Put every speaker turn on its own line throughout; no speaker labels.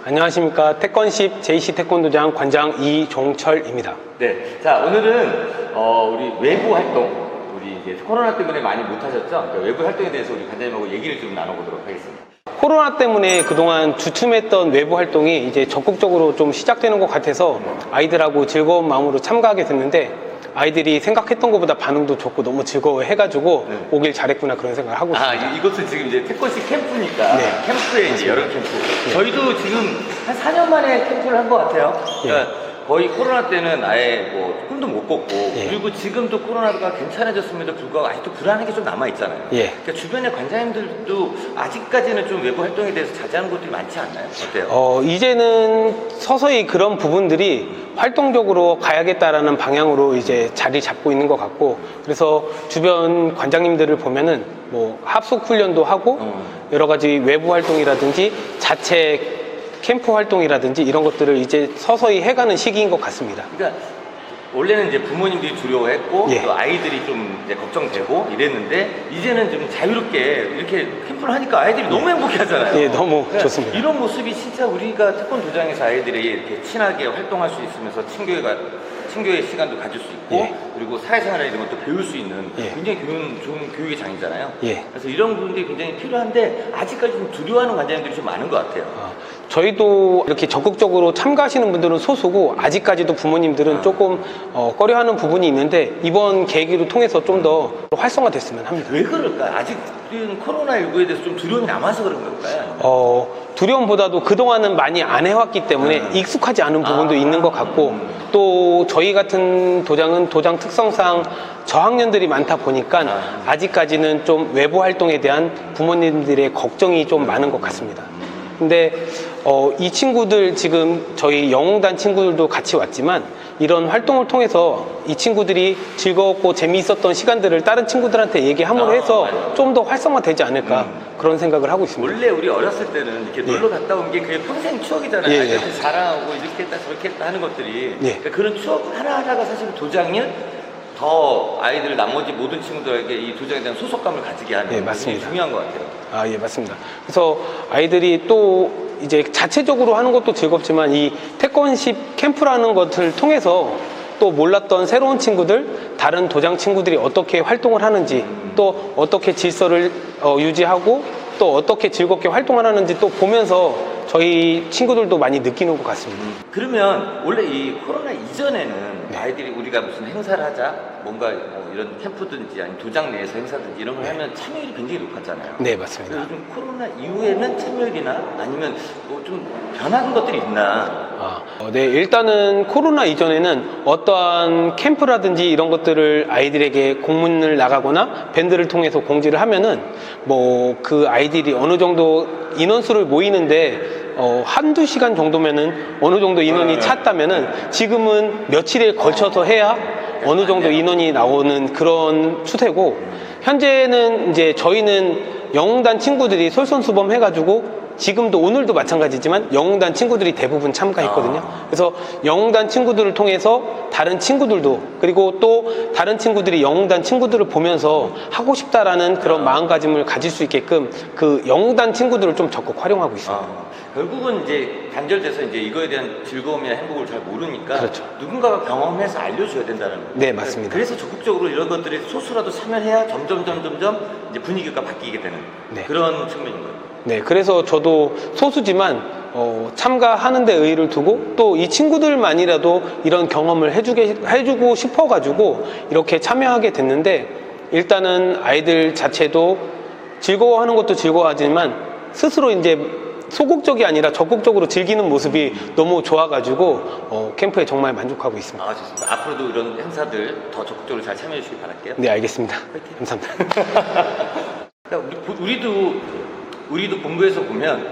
안녕하십니까. 태권십 JC 태권도장 관장 이종철입니다.
네, 자 오늘은 우리 외부 활동, 우리 이제 코로나 때문에 많이 못하셨죠? 그러니까 외부 활동에 대해서 우리 관장님하고 얘기를 좀 나눠보도록 하겠습니다.
코로나 때문에 그동안 주춤했던 외부 활동이 이제 적극적으로 좀 시작되는 것 같아서 아이들하고 즐거운 마음으로 참가하게 됐는데, 아이들이 생각했던 것보다 반응도 좋고 너무 즐거워해가지고
네.
오길 잘했구나 그런 생각을 하고 있습니다.
이것은 지금 이제 태권식 캠프니까
네.
캠프에 이제 여름 캠프. 저희도 지금 한 4년 만에 캠프를 한 것 같아요. 그러니까 거의 코로나 때는 아예 뭐 꿈도 못 꿨고, 그리고 지금도 코로나가 괜찮아졌음에도 불구하고 아직도 불안한 게 좀 남아있잖아요. 그러니까 주변의 관장님들도 아직까지는 좀 외부 활동에 대해서 자제하는 것들이 많지 않나요? 어때요?
이제는 서서히 그런 부분들이 활동적으로 가야겠다라는 방향으로 이제 자리 잡고 있는 것 같고, 그래서 주변 관장님들을 보면은 뭐 합숙 훈련도 하고 여러 가지 외부 활동이라든지 자체 캠프 활동이라든지 이런 것들을 이제 서서히 해가는 시기인 것 같습니다.
그러니까 원래는 이제 부모님들이 두려워했고 또 아이들이 좀 이제 걱정되고 이랬는데, 이제는 좀 자유롭게 이렇게 캠프를 하니까 아이들이 너무 행복해하잖아요.
예, 너무 좋습니다.
이런 모습이 진짜 우리가 태권도장에서 아이들이 이렇게 친하게 활동할 수 있으면서 친교의 시간도 가질 수 있고, 그리고 사회생활 이런 것도 배울 수 있는 굉장히 좋은 교육의 장이잖아요. 그래서 이런 부분들이 굉장히 필요한데 아직까지 좀 두려워하는 관장님들이 좀 많은 것 같아요.
저희도 이렇게 적극적으로 참가하시는 분들은 소수고, 아직까지도 부모님들은 조금 꺼려하는 부분이 있는데, 이번 계기를 통해서 좀 더 활성화됐으면 합니다.
왜 그럴까? 아직은 코로나19에 대해서 좀 두려움이 남아서 그런 걸까요?
두려움보다도 그동안은 많이 안 해왔기 때문에 익숙하지 않은 부분도 있는 것 같고, 또 저희 같은 도장은 도장 특성상 저학년들이 많다 보니까 아직까지는 좀 외부 활동에 대한 부모님들의 걱정이 좀 많은 것 같습니다. 근데 이 친구들, 지금 저희 영웅단 친구들도 같이 왔지만 이런 활동을 통해서 이 친구들이 즐거웠고 재미있었던 시간들을 다른 친구들한테 얘기함으로 해서 좀 더 활성화되지 않을까 그런 생각을 하고 있습니다.
원래 우리 어렸을 때는 이렇게 놀러 갔다 온 게 그게 평생 추억이잖아요. 아이들한테 자랑하고 이렇게 했다 저렇게 했다 하는 것들이 그러니까 그런 추억 하나하나가 사실 도장이 더 아이들 나머지 모든 친구들에게 이 도장에 대한 소속감을 가지게 하는 게
맞습니다.
중요한 것 같아요.
예, 맞습니다. 그래서 아이들이 또 이제 자체적으로 하는 것도 즐겁지만 이 태권십 캠프라는 것을 통해서 또 몰랐던 새로운 친구들, 다른 도장 친구들이 어떻게 활동을 하는지, 또 어떻게 질서를 유지하고 또 어떻게 즐겁게 활동을 하는지 또 보면서 저희 친구들도 많이 느끼는 것 같습니다.
그러면 원래 이 코로나 이전에는 아이들이 우리가 무슨 행사를 하자, 뭔가 이런 캠프든지 아니면 도장 내에서 행사든지 이런 걸 하면 참여율이 굉장히 높았잖아요.
네, 맞습니다.
요즘 코로나 이후에는 참여율이나 아니면 뭐 좀 변한 것들이 있나?
네, 일단은 코로나 이전에는 어떠한 캠프라든지 이런 것들을 아이들에게 공문을 나가거나 밴드를 통해서 공지를 하면은 뭐 그 아이들이 어느 정도 인원수를 모이는데 한두 시간 정도면은 어느 정도 인원이 찼다면은 지금은 며칠에 걸쳐서 해야 어느 정도 인원이 나오는 그런 추세고, 현재는 이제 저희는 영웅단 친구들이 솔선수범 해가지고 지금도 오늘도 마찬가지지만 영웅단 친구들이 대부분 참가했거든요. 그래서 영웅단 친구들을 통해서 다른 친구들도, 그리고 또 다른 친구들이 영웅단 친구들을 보면서 하고 싶다라는 그런 마음가짐을 가질 수 있게끔 그 영웅단 친구들을 좀 적극 활용하고 있습니다.
결국은 이제 단절돼서 이제 이거에 대한 즐거움이나 행복을 잘 모르니까
그렇죠.
누군가가 경험해서 알려줘야 된다는 거예요.
네, 맞습니다.
그래서 적극적으로 이런 것들이 소수라도 참여해야 점점 이제 분위기가 바뀌게 되는 그런 측면인 거예요.
네, 그래서 저도 소수지만 참가하는 데 의의를 두고 또 이 친구들만이라도 이런 경험을 해주고 싶어가지고 이렇게 참여하게 됐는데, 일단은 아이들 자체도 즐거워하는 것도 즐거워하지만 스스로 이제 소극적이 아니라 적극적으로 즐기는 모습이 너무 좋아가지고 캠프에 정말 만족하고 있습니다.
좋습니다. 앞으로도 이런 행사들 더 적극적으로 잘 참여해 주시기 바랄게요.
네, 알겠습니다. 감사합니다.
그러니까 우리도 본부에서 보면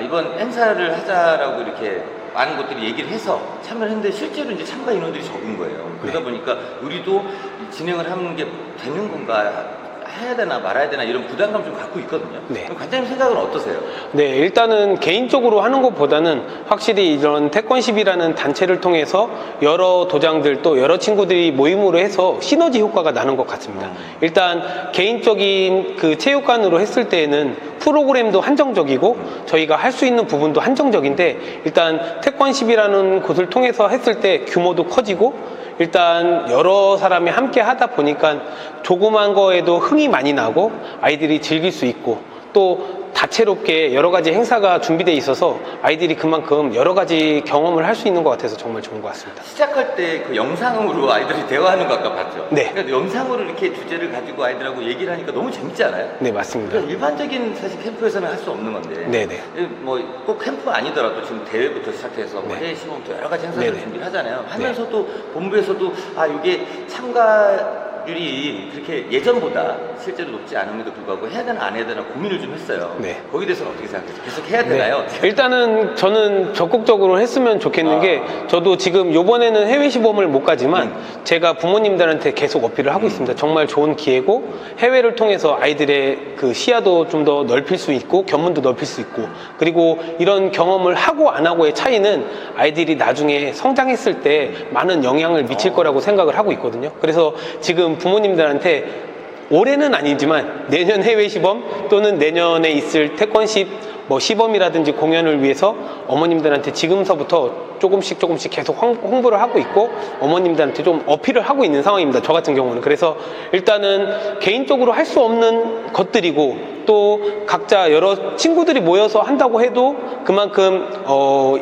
이번 행사를 하자라고 이렇게 많은 것들이 얘기를 해서 참여를 했는데 실제로 이제 참가 인원들이 적은 거예요. 그러다 보니까 우리도 진행을 하는 게 되는 건가 해야 되나 말아야 되나 이런 부담감 좀 갖고 있거든요.
네.
그럼 관장님 생각은 어떠세요?
네, 일단은 개인적으로 하는 것보다는 확실히 이런 태권십이라는 단체를 통해서 여러 도장들 또 여러 친구들이 모임으로 해서 시너지 효과가 나는 것 같습니다. 일단 개인적인 그 체육관으로 했을 때에는 프로그램도 한정적이고 저희가 할 수 있는 부분도 한정적인데 일단 태권십이라는 곳을 통해서 했을 때 규모도 커지고 일단 여러 사람이 함께 하다 보니까 조그만 거에도 흥이 많이 나고 아이들이 즐길 수 있고 또 다채롭게 여러 가지 행사가 준비되어 있어서 아이들이 그만큼 여러 가지 경험을 할 수 있는 것 같아서 정말 좋은 것 같습니다.
시작할 때 그 영상으로 아이들이 대화하는 거 아까 봤죠?
네.
그러니까 영상으로 이렇게 주제를 가지고 아이들하고 얘기를 하니까 너무 재밌지 않아요?
네, 맞습니다.
그러니까 일반적인 사실 캠프에서는 할 수 없는 건데.
네네.
뭐 꼭 캠프 아니더라도 지금 대회부터 시작해서 뭐
네.
해외 시범부터 여러 가지 행사를
네네.
준비를 하잖아요. 하면서도 본부에서도 아 이게 참가율이 그렇게 예전보다 실제로 높지 않음에도 불구하고 해야 되나 안 해야 되나 고민을 좀 했어요.
네.
거기에 대해서는 어떻게 생각하세요? 계속 해야 되나요?
일단은 저는 적극적으로 했으면 좋겠는 게 저도 지금 요번에는 해외 시범을 못 가지만 제가 부모님들한테 계속 어필을 하고 있습니다. 정말 좋은 기회고 해외를 통해서 아이들의 그 시야도 좀 더 넓힐 수 있고 견문도 넓힐 수 있고 그리고 이런 경험을 하고 안 하고의 차이는 아이들이 나중에 성장했을 때 많은 영향을 미칠 거라고 생각을 하고 있거든요. 그래서 지금 부모님들한테 올해는 아니지만 내년 해외 시범 또는 내년에 있을 태권십 뭐 시범이라든지 공연을 위해서 어머님들한테 지금서부터 조금씩 계속 홍보를 하고 있고 어머님들한테 좀 어필을 하고 있는 상황입니다. 저 같은 경우는. 그래서 일단은 개인적으로 할 수 없는 것들이고 또 각자 여러 친구들이 모여서 한다고 해도 그만큼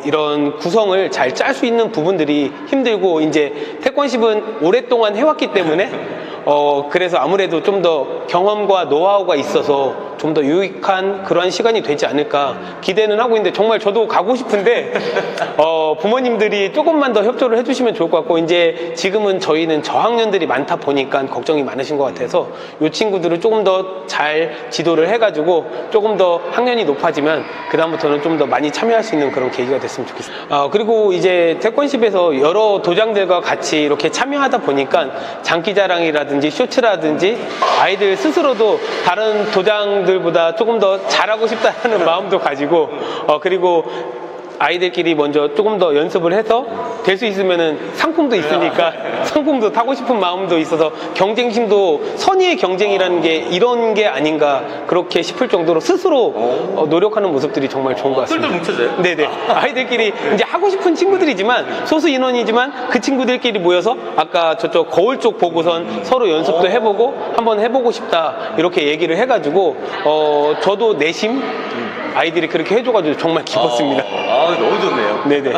이런 구성을 잘 짤 수 있는 부분들이 힘들고 이제 태권십은 오랫동안 해왔기 때문에 그래서 아무래도 좀 더 경험과 노하우가 있어서 좀 더 유익한 그러한 시간이 되지 않을까 기대는 하고 있는데 정말 저도 가고 싶은데 부모님들이 조금만 더 협조를 해주시면 좋을 것 같고 이제 지금은 저희는 저학년들이 많다 보니까 걱정이 많으신 것 같아서 이 친구들을 조금 더 잘 지도를 해가지고 조금 더 학년이 높아지면 그 다음부터는 좀 더 많이 참여할 수 있는 그런 계기가 됐으면 좋겠습니다. 그리고 이제 태권십에서 여러 도장들과 같이 이렇게 참여하다 보니까 장기자랑이라든지 쇼츠라든지 아이들 스스로도 다른 도장들보다 조금 더 잘하고 싶다는 마음도 가지고 그리고 아이들끼리 먼저 조금 더 연습을 해서 될 수 있으면은 상품도 있으니까 상품도 타고 싶은 마음도 있어서 경쟁심도 선의의 경쟁이라는 게 이런 게 아닌가 그렇게 싶을 정도로 스스로 노력하는 모습들이 정말 좋은 것 같습니다.
똘똘 뭉쳐져요?
네네. 아이들끼리 이제 하고 싶은 친구들이지만 소수 인원이지만 그 친구들끼리 모여서 아까 저쪽 거울 쪽 보고선 서로 연습도 해보고 한번 해보고 싶다 이렇게 얘기를 해가지고 저도 내심 아이들이 그렇게 해줘가지고 정말 기뻤습니다.
너무 좋네요.
네네.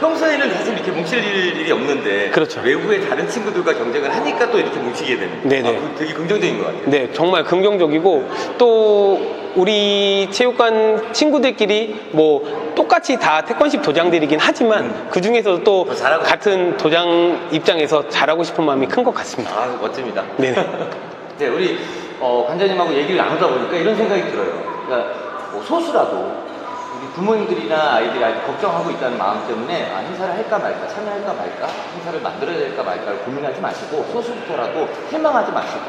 평소에는 사실 이렇게 뭉칠 일이 없는데
그렇죠.
외부의 다른 친구들과 경쟁을 하니까 또 이렇게 뭉치게 되는.
네네.
되게 긍정적인 것 같아요.
네, 정말 긍정적이고 또 우리 체육관 친구들끼리 뭐 똑같이 다 태권십 도장들이긴 하지만 그 중에서도 또
더 잘하고
같은 도장 입장에서 잘하고 싶은 마음이 큰 것 같습니다.
멋집니다.
네.
이제 우리 관장님하고 얘기를 나누다 보니까 이런 생각이 들어요. 그러니까 소수라도 우리 부모님들이나 아이들이 아직 걱정하고 있다는 마음 때문에 행사를 할까 말까, 참여할까 말까, 행사를 만들어야 될까 말까를 고민하지 마시고 소수부터라도 실망하지 마시고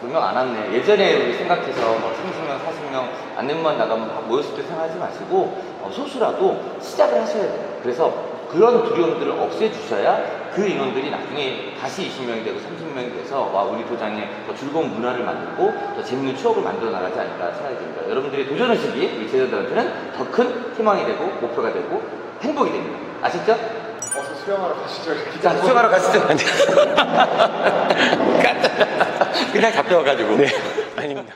몇 명 안 왔네. 예전에 우리 생각해서 30명, 40명 안내만 나가면 막 모였을 때 생각하지 마시고 소수라도 시작을 하셔야 돼요. 그래서 그런 두려움들을 없애주셔야 그 인원들이 나중에 다시 20명이 되고 30명이 돼서 우리 도장에 더 즐거운 문화를 만들고 더 재밌는 추억을 만들어 나가지 않을까 생각이 듭니다. 여러분들의 도전의식이 우리 제자들한테는 더 큰 희망이 되고 목표가 되고 행복이 됩니다. 아셨죠?
어서 수영하러 가시죠. 이렇게.
자, 수영하러 가시죠. 그냥 잡혀와가지고.
네. 아닙니다.